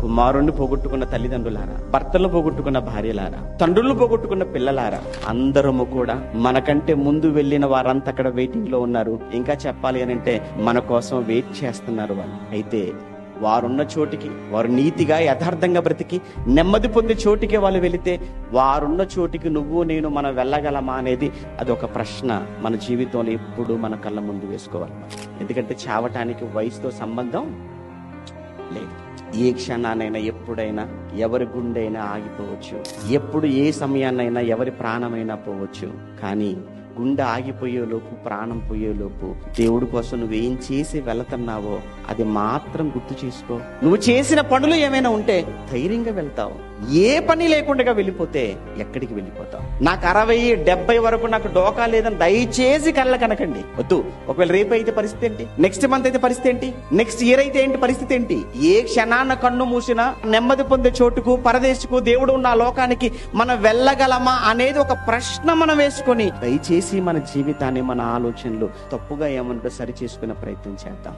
కుమారుణ్ణి పోగొట్టుకున్న తల్లిదండ్రులారా, భర్తలు పోగొట్టుకున్న భార్యలారా, తండ్రులు పోగొట్టుకున్న పిల్లలారా, అందరము కూడా మనకంటే ముందు వెళ్ళిన వారంతా అక్కడ వెయిటింగ్ లో ఉన్నారు. ఇంకా చెప్పాలి అని అంటే మన కోసం వెయిట్ చేస్తున్నారు వాళ్ళు. అయితే వారున్న చోటికి, వారు నీతిగా యథార్థంగా బ్రతికి నెమ్మది పొందే చోటికి వాళ్ళు వెళితే, వారున్న చోటికి నువ్వు నేను మనం వెళ్ళగలమా అనేది అది ఒక ప్రశ్న మన జీవితంలో ఎప్పుడు మన కళ్ళ ముందు వేసుకోవాలి. ఎందుకంటే చావటానికి వయసుతో సంబంధం లేదు. ఏ క్షణానైనా ఎప్పుడైనా ఎవరి గుండెైనా ఆగిపోవచ్చు, ఎప్పుడు ఏ సమయాన్నైనా ఎవరి ప్రాణమైనా పోవచ్చు. కానీ గుండె ఆగిపోయేలోపు, ప్రాణం పోయేలోపు దేవుడి కోసం నువ్వేం చేసి వెళుతున్నావో అది మాత్రం గుర్తు చేసుకో. నువ్వు చేసిన పనులు ఏమైనా ఉంటే ధైర్యంగా వెళ్తావు. ఏ పని లేకుండా వెళ్ళిపోతే ఎక్కడికి వెళ్ళిపోతావు? నాకు 60-70 వరకు నాకు డోకా లేదని దయచేసి కళ్ళ కనకండి, వద్దు. ఒకవేళ రేపు అయితే పరిస్థితి ఏంటి? నెక్స్ట్ మంత్ అయితే పరిస్థితి ఏంటి? నెక్స్ట్ ఇయర్ అయితే ఏంటి పరిస్థితి ఏంటి? ఏ క్షణాన్న కన్ను మూసినా నెమ్మది పొందే చోటుకు, పరదేశకు, దేవుడు ఉన్న లోకానికి మనం వెళ్ళగలమా అనేది ఒక ప్రశ్న మనం వేసుకొని దయచేసి మన జీవితాన్ని, మన ఆలోచనలు తప్పుగా ఏమన్నా సరి చేసుకునే ప్రయత్నం చేద్దాం.